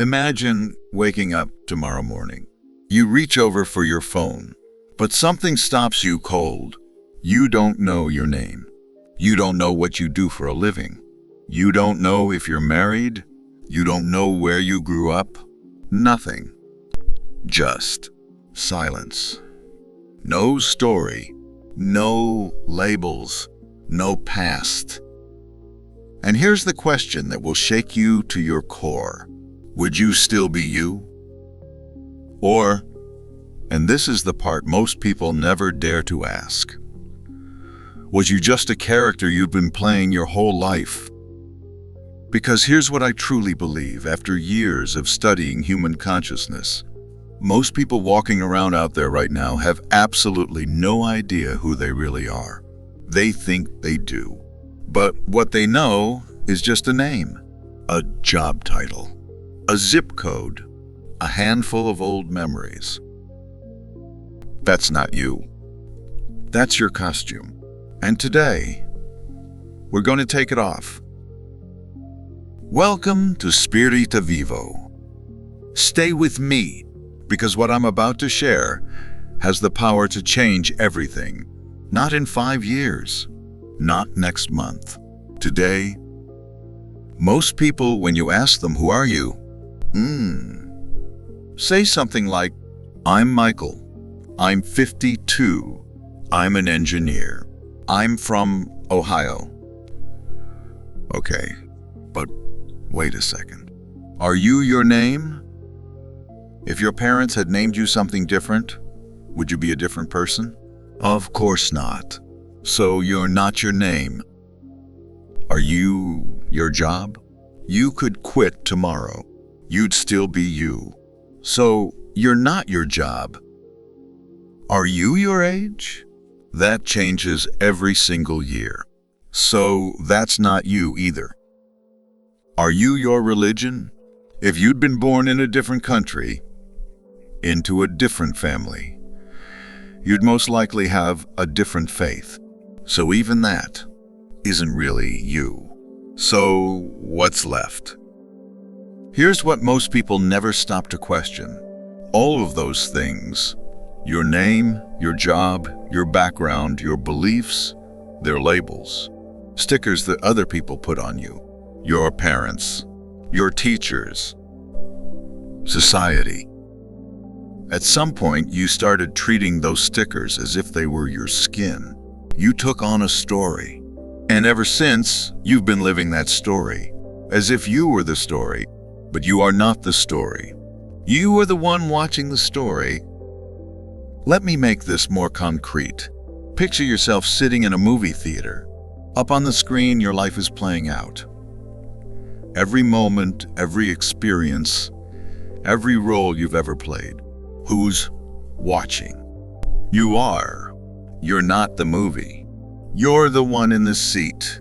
Imagine waking up tomorrow morning. You reach over for your phone, but something stops you cold. You don't know your name. You don't know what you do for a living. You don't know if you're married. You don't know where you grew up. Nothing. Just silence. No story. No labels. No past. And here's the question that will shake you to your core. Would you still be you? Or, and this is the part most people never dare to ask, was you just a character you've been playing your whole life? Because here's what I truly believe after years of studying human consciousness. Most people walking around out there right now have absolutely no idea who they really are. They think they do. But what they know is just a name, a job title, a zip code, a handful of old memories. That's not you. That's your costume. And today, we're going to take it off. Welcome to Spirita Vivo. Stay with me, because what I'm about to share has the power to change everything. Not in 5 years, not next month. Today, most people, when you ask them, who are you? Say something like, I'm Michael. I'm 52. I'm an engineer. I'm from Ohio. Okay, but wait a second. Are you your name? If your parents had named you something different, would you be a different person? Of course not. So you're not your name. Are you your job? You could quit tomorrow. You'd still be you. So you're not your job. Are you your age? That changes every single year. So that's not you either. Are you your religion? If you'd been born in a different country, into a different family, you'd most likely have a different faith. So even that isn't really you. So what's left? Here's what most people never stop to question. All of those things, your name, your job, your background, your beliefs, they're labels, stickers that other people put on you, your parents, your teachers, society. At some point, you started treating those stickers as if they were your skin. You took on a story. And ever since, you've been living that story, as if you were the story, but you are not the story. You are the one watching the story. Let me make this more concrete. Picture yourself sitting in a movie theater. Up on the screen, your life is playing out. Every moment, every experience, every role you've ever played. Who's watching? You are. You're not the movie. You're the one in the seat.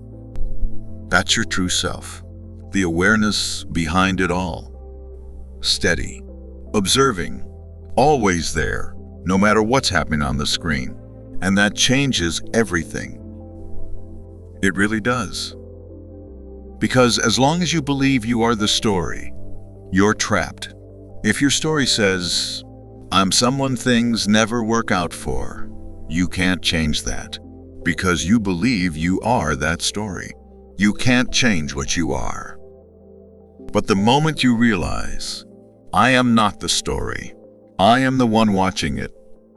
That's your true self. The awareness behind it all. Steady. Observing. Always there, no matter what's happening on the screen. And that changes everything. It really does. Because as long as you believe you are the story, you're trapped. If your story says, I'm someone things never work out for, you can't change that. Because you believe you are that story. You can't change what you are. But the moment you realize, I am not the story, I am the one watching it,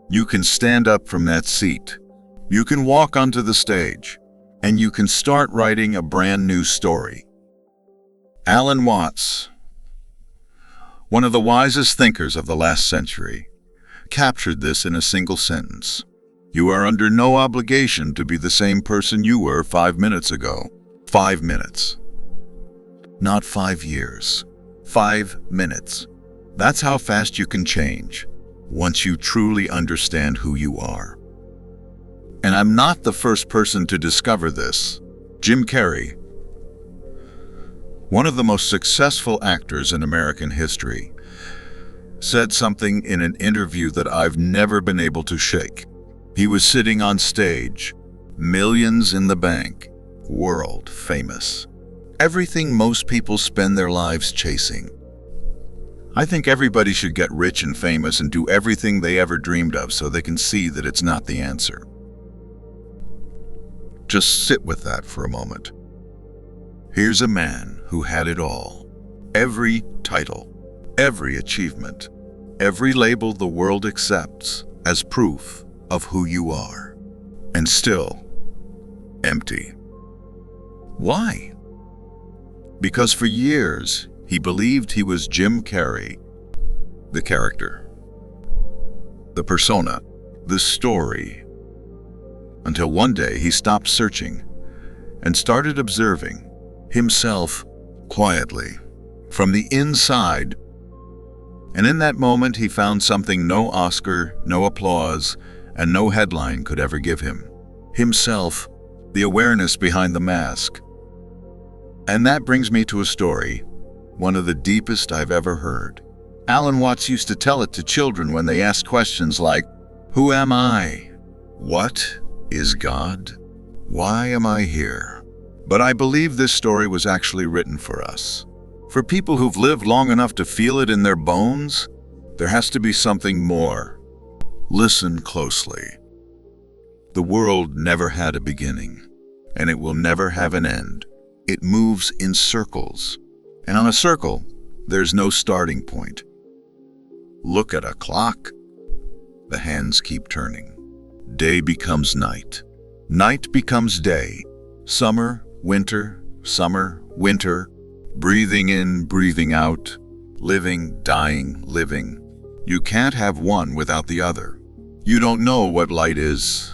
you can stand up from that seat. You can walk onto the stage, and you can start writing a brand new story. Alan Watts, one of the wisest thinkers of the last century, captured this in a single sentence. You are under no obligation to be the same person you were 5 minutes ago. 5 minutes. Not 5 years. 5 minutes. That's how fast you can change, once you truly understand who you are. And I'm not the first person to discover this. Jim Carrey, one of the most successful actors in American history, said something in an interview that I've never been able to shake. He was sitting on stage, millions in the bank, world famous. Everything most people spend their lives chasing. I think everybody should get rich and famous and do everything they ever dreamed of so they can see that it's not the answer. Just sit with that for a moment. Here's a man who had it all. Every title, every achievement, every label the world accepts as proof of who you are. And still empty. Why? Because for years, he believed he was Jim Carrey, the character, the persona, the story. Until one day he stopped searching and started observing himself quietly from the inside. And in that moment he found something no Oscar, no applause, and no headline could ever give him. Himself, the awareness behind the mask. And that brings me to a story, one of the deepest I've ever heard. Alan Watts used to tell it to children when they asked questions like, "Who am I? What is God? Why am I here?" But I believe this story was actually written for us. For people who've lived long enough to feel it in their bones, there has to be something more. Listen closely. The world never had a beginning, and it will never have an end. It moves in circles, and on a circle, there's no starting point. Look at a clock. The hands keep turning. Day becomes night. Night becomes day. Summer, winter, summer, winter. Breathing in, breathing out. Living, dying, living. You can't have one without the other. You don't know what light is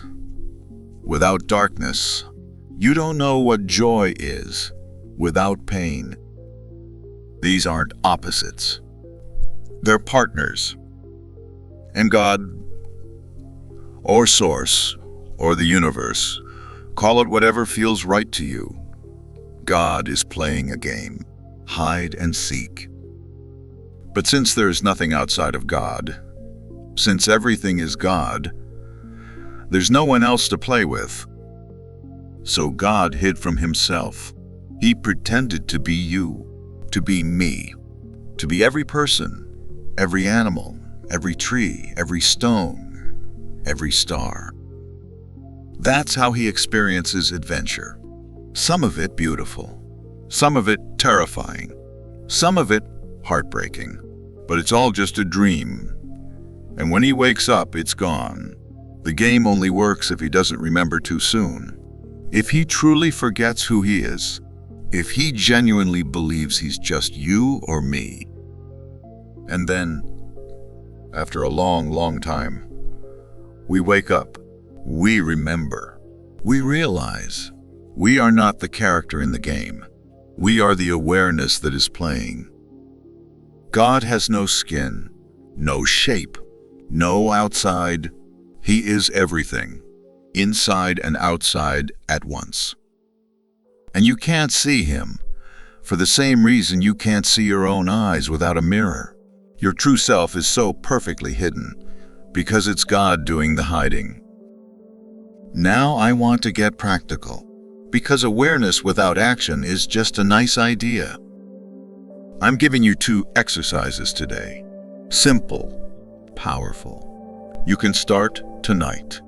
without darkness. You don't know what joy is without pain. These aren't opposites. They're partners. And God, or Source, or the universe, call it whatever feels right to you. God is playing a game, hide and seek. But since there is nothing outside of God, since everything is God, there's no one else to play with. So God hid from himself. He pretended to be you, to be me, to be every person, every animal, every tree, every stone, every star. That's how he experiences adventure. Some of it beautiful, some of it terrifying, some of it heartbreaking. But it's all just a dream. And when he wakes up, it's gone. The game only works if he doesn't remember too soon. If he truly forgets who he is, if he genuinely believes he's just you or me. And then, after a long, long time, we wake up, we remember, we realize we are not the character in the game. We are the awareness that is playing. God has no skin, no shape, no outside. He is everything, inside and outside at once. And you can't see him, for the same reason you can't see your own eyes without a mirror. Your true self is so perfectly hidden, because it's God doing the hiding. Now I want to get practical, because awareness without action is just a nice idea. I'm giving you 2 exercises today. Simple, powerful. You can start tonight.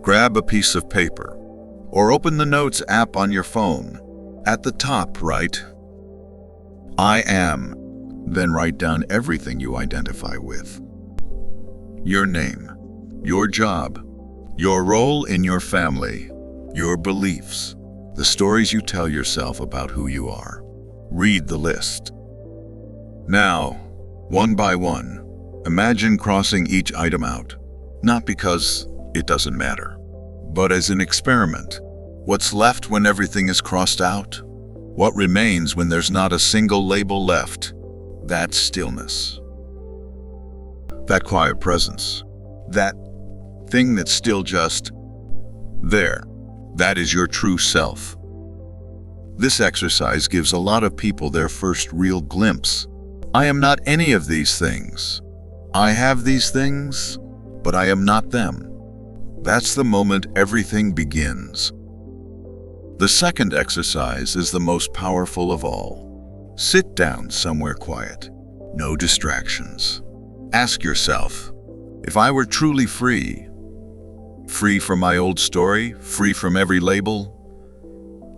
Grab a piece of paper, or open the Notes app on your phone. At the top, write, "I am," then write down everything you identify with. Your name, your job, your role in your family, your beliefs, the stories you tell yourself about who you are. Read the list. Now, one by one, imagine crossing each item out, not because it doesn't matter, but as an experiment. What's left when everything is crossed out? What remains when there's not a single label left? That stillness. That quiet presence. That thing that's still just there. That is your true self. This exercise gives a lot of people their first real glimpse. I am not any of these things. I have these things, but I am not them. That's the moment everything begins. The second exercise is the most powerful of all. Sit down somewhere quiet. no distractions. Ask yourself, if I were truly free, free from my old story, free from every label,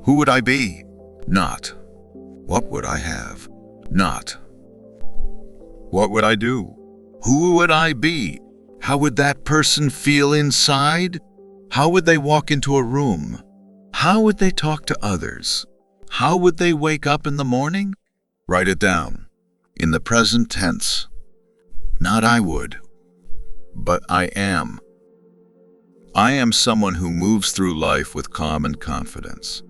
who would I be? Not, what would I have? Not, what would I do? Who would I be? How would that person feel inside? How would they walk into a room? How would they talk to others? How would they wake up in the morning? Write it down, in the present tense. Not I would, but I am. I am someone who moves through life with calm and confidence.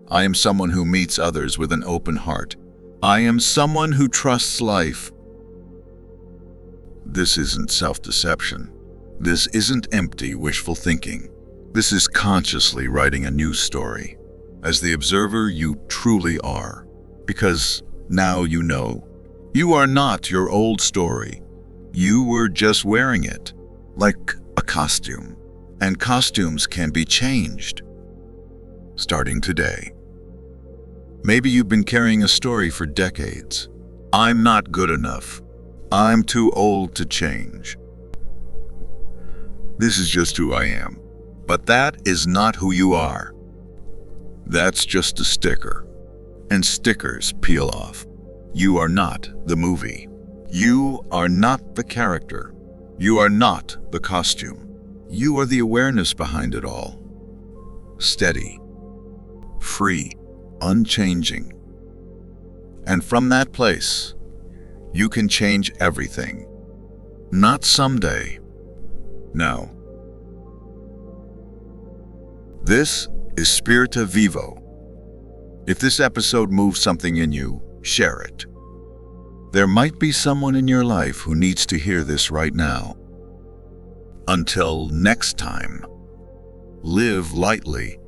I am someone who meets others with an open heart. I am someone who trusts life. This isn't self-deception. This isn't empty wishful thinking. This is consciously writing a new story. As the observer you truly are. Because now you know. You are not your old story. You were just wearing it, like a costume. And costumes can be changed. Starting today. Maybe you've been carrying a story for decades. I'm not good enough. I'm too old to change. This is just who I am. But that is not who you are. That's just a sticker. And stickers peel off. You are not the movie. You are not the character. You are not the costume. You are the awareness behind it all. Steady, free, unchanging. And from that place, you can change everything. Not someday. Now. This is Spirita Vivo. If this episode moves something in you, share it. There might be someone in your life who needs to hear this right now. Until next time, live lightly,